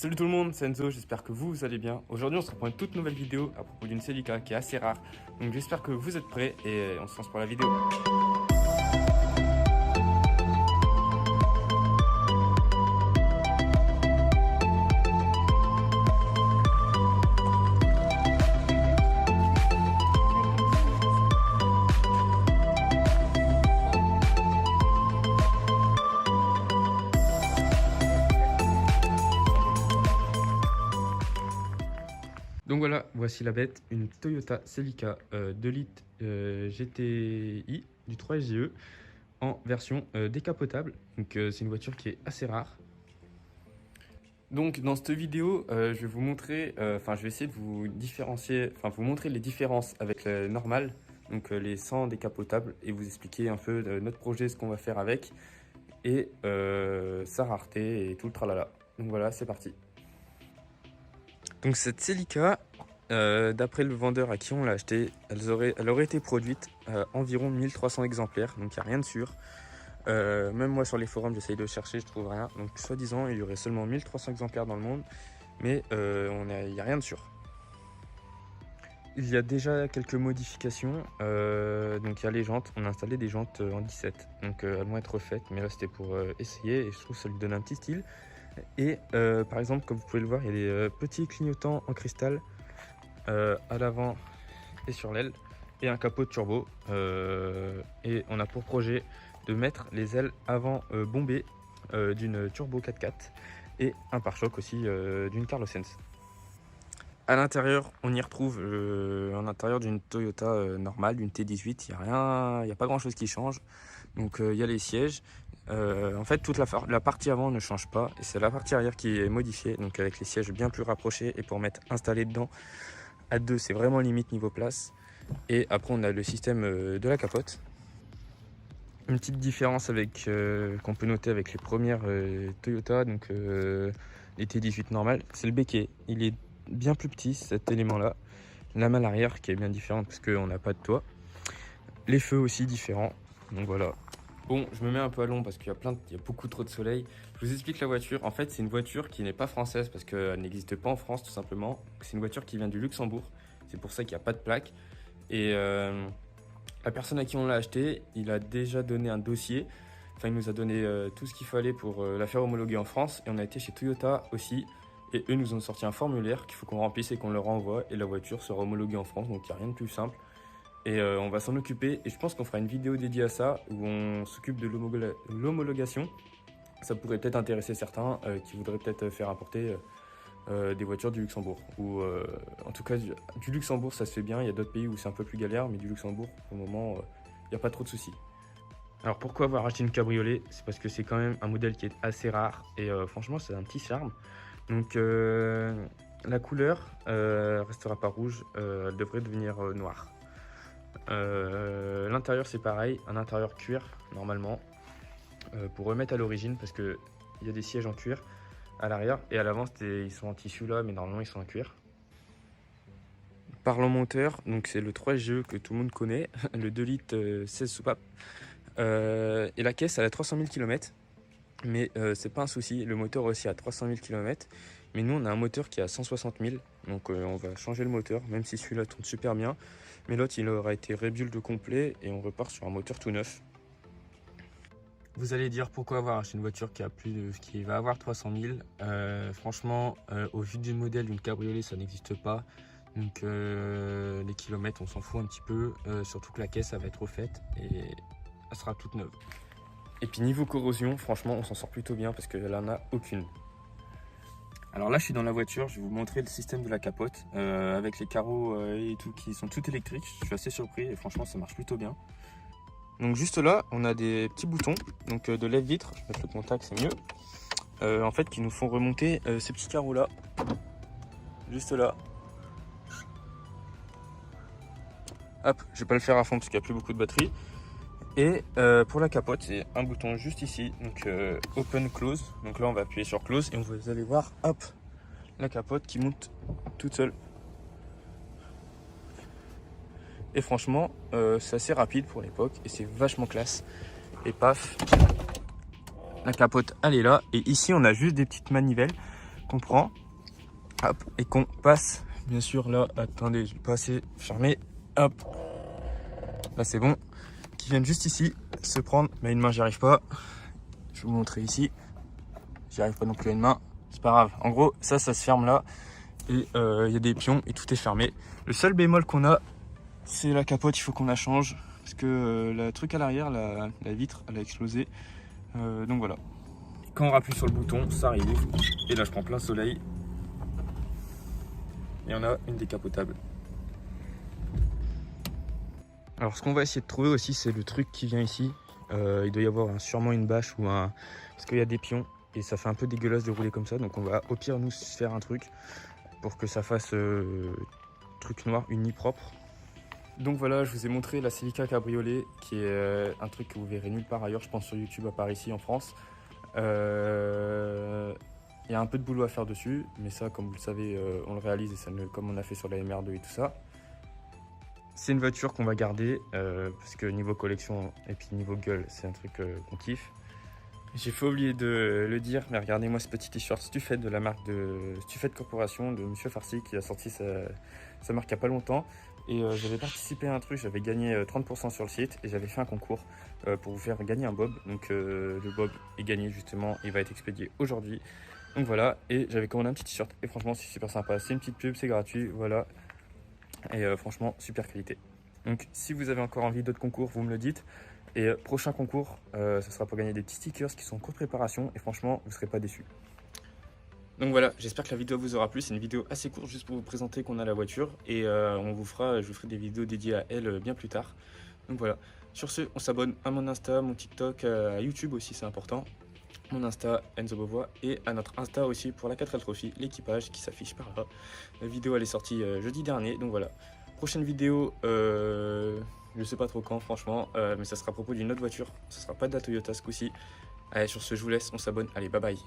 Salut tout le monde, c'est Enzo, j'espère que vous allez bien. Aujourd'hui on se retrouve pour une toute nouvelle vidéo à propos d'une Celica qui est assez rare. Donc j'espère que vous êtes prêts et on se lance pour la vidéo. Donc voilà, voici la bête, une Toyota Celica 2 litres GTI du 3SGE en version décapotable. Donc c'est une voiture qui est assez rare. Donc dans cette vidéo, je vais vous montrer, je vais essayer de vous différencier, vous montrer les différences avec la normale, donc les 100 décapotables, et vous expliquer un peu notre projet, ce qu'on va faire avec, et sa rareté et tout le tralala. Donc voilà, c'est parti. Donc cette Celica, d'après le vendeur à qui on l'a acheté, elle aurait été produite à environ 1300 exemplaires, donc il n'y a rien de sûr. Même moi sur les forums j'essaye de chercher, je trouve rien. Donc soi-disant il y aurait seulement 1300 exemplaires dans le monde, mais il n'y a rien de sûr. Il y a déjà quelques modifications, donc il y a les jantes, on a installé des jantes en 17, donc elles vont être refaites, mais là c'était pour essayer et je trouve que ça lui donne un petit style. Et par exemple, comme vous pouvez le voir, il y a des petits clignotants en cristal à l'avant et sur l'aile, et un capot de turbo. Et on a pour projet de mettre les ailes avant bombées d'une turbo 4x4 et un pare-choc aussi d'une Carlos Sainz. À l'intérieur, on y retrouve en intérieur d'une Toyota normale, d'une T18. Il n'y a pas grand chose qui change. Donc il y a les sièges. En fait, toute la partie avant ne change pas. Et c'est la partie arrière qui est modifiée. Donc avec les sièges bien plus rapprochés. Et pour mettre installé dedans, à deux, c'est vraiment limite niveau place. Et après, on a le système de la capote. Une petite différence avec qu'on peut noter avec les premières Toyota, donc les T18 normales, c'est le béquet. Il est bien plus petit, cet élément-là. La malle arrière qui est bien différente parce qu'on n'a pas de toit. Les feux aussi différents. Donc voilà. Bon, je me mets un peu à l'ombre parce qu'il y a beaucoup trop de soleil. Je vous explique la voiture. En fait, c'est une voiture qui n'est pas française parce qu'elle n'existe pas en France tout simplement. C'est une voiture qui vient du Luxembourg. C'est pour ça qu'il n'y a pas de plaque. Et la personne à qui on l'a acheté, il a déjà donné un dossier. Enfin, il nous a donné tout ce qu'il fallait pour la faire homologuer en France. Et on a été chez Toyota aussi. Et eux nous ont sorti un formulaire qu'il faut qu'on remplisse et qu'on leur envoie. Et la voiture sera homologuée en France. Donc il n'y a rien de plus simple. Et on va s'en occuper. Et je pense qu'on fera une vidéo dédiée à ça où on s'occupe de l'homologation. Ça pourrait peut-être intéresser certains qui voudraient peut-être faire importer des voitures du Luxembourg. Ou en tout cas, du Luxembourg, ça se fait bien. Il y a d'autres pays où c'est un peu plus galère. Mais du Luxembourg, pour le moment, il n'y a pas trop de soucis. Alors pourquoi avoir acheté une cabriolet? C'est parce que c'est quand même un modèle qui est assez rare. Et franchement, c'est un petit charme. Donc la couleur restera pas rouge. Elle devrait devenir noire. L'intérieur c'est pareil, un intérieur cuir normalement pour remettre à l'origine parce que il y a des sièges en cuir à l'arrière et à l'avant ils sont en tissu là mais normalement ils sont en cuir. Parlons moteur, donc c'est le 3SGE que tout le monde connaît, le 2 litres 16 soupapes et la caisse elle a 300 000 km mais c'est pas un souci, le moteur aussi a 300 000 km mais nous on a un moteur qui a 160 000 donc on va changer le moteur même si celui-là tourne super bien. Mais l'autre, il aura été rebuild de complet et on repart sur un moteur tout neuf. Vous allez dire pourquoi avoir acheté une voiture qui va avoir 300 000. Franchement, au vu du modèle d'une cabriolet, ça n'existe pas. Donc les kilomètres, on s'en fout un petit peu. Surtout que la caisse, elle va être refaite et elle sera toute neuve. Et puis niveau corrosion, franchement, on s'en sort plutôt bien parce qu'elle n'en a aucune. Alors là je suis dans la voiture, je vais vous montrer le système de la capote avec les carreaux et tout qui sont tout électriques. Je suis assez surpris et franchement ça marche plutôt bien. Donc juste là on a des petits boutons donc de lève-vitre, je vais mettre le contact c'est mieux. En fait qui nous font remonter ces petits carreaux là, juste là. Hop, je vais pas le faire à fond parce qu'il n'y a plus beaucoup de batterie. Et pour la capote, c'est un bouton juste ici, donc open close. Donc là, on va appuyer sur close et vous allez voir, hop, la capote qui monte toute seule. Et franchement, c'est assez rapide pour l'époque et c'est vachement classe. Et paf, la capote, elle est là. Et ici, on a juste des petites manivelles qu'on prend, hop, et qu'on passe, bien sûr, là, attendez, je vais pas assez fermer, hop, là c'est bon, qui viennent juste ici se prendre, mais une main j'y arrive pas, je vais vous montrer ici, j'y arrive pas non plus à une main, c'est pas grave, en gros, ça se ferme là, et il y a des pions et tout est fermé. Le seul bémol qu'on a, c'est la capote, il faut qu'on la change, parce que le truc à l'arrière, la vitre, elle a explosé, donc voilà. Quand on appuie sur le bouton, ça arrive, et là je prends plein soleil, et on a une décapotable. Alors ce qu'on va essayer de trouver aussi, c'est le truc qui vient ici. Il doit y avoir sûrement une bâche ou un... Parce qu'il y a des pions et ça fait un peu dégueulasse de rouler comme ça. Donc on va au pire nous faire un truc pour que ça fasse truc noir uni propre. Donc voilà, je vous ai montré la Celica Cabriolet qui est un truc que vous verrez nulle part ailleurs, je pense sur YouTube à part ici en France. Il y a un peu de boulot à faire dessus, mais ça comme vous le savez on le réalise et ça comme on a fait sur la MR2 et tout ça. C'est une voiture qu'on va garder parce que niveau collection et puis niveau gueule, c'est un truc qu'on kiffe. J'ai fait oublier de le dire, mais regardez-moi ce petit t-shirt Stuffed de la marque de Stuffed Corporation de Monsieur Farsi qui a sorti sa marque il n'y a pas longtemps. Et j'avais participé à un truc, j'avais gagné 30% sur le site et j'avais fait un concours pour vous faire gagner un bob. Donc le bob est gagné justement, il va être expédié aujourd'hui. Donc voilà, et j'avais commandé un petit t-shirt et franchement c'est super sympa. C'est une petite pub, c'est gratuit, voilà. Et franchement, super qualité. Donc si vous avez encore envie d'autres concours, vous me le dites. Et prochain concours, ce sera pour gagner des petits stickers qui sont en cours de préparation. Et franchement, vous ne serez pas déçus. Donc voilà, j'espère que la vidéo vous aura plu. C'est une vidéo assez courte juste pour vous présenter qu'on a la voiture. Et je vous ferai des vidéos dédiées à elle bien plus tard. Donc voilà. Sur ce, on s'abonne à mon Insta, mon TikTok, à YouTube aussi, c'est important. Mon Insta, Enzo Beauvois, et à notre Insta aussi pour la 4L Trophy, l'équipage qui s'affiche par là. La vidéo elle est sortie jeudi dernier, donc voilà. Prochaine vidéo, je sais pas trop quand franchement, mais ça sera à propos d'une autre voiture. Ça sera pas de la Toyota ce coup-ci. Allez, sur ce, je vous laisse, on s'abonne, allez, bye bye.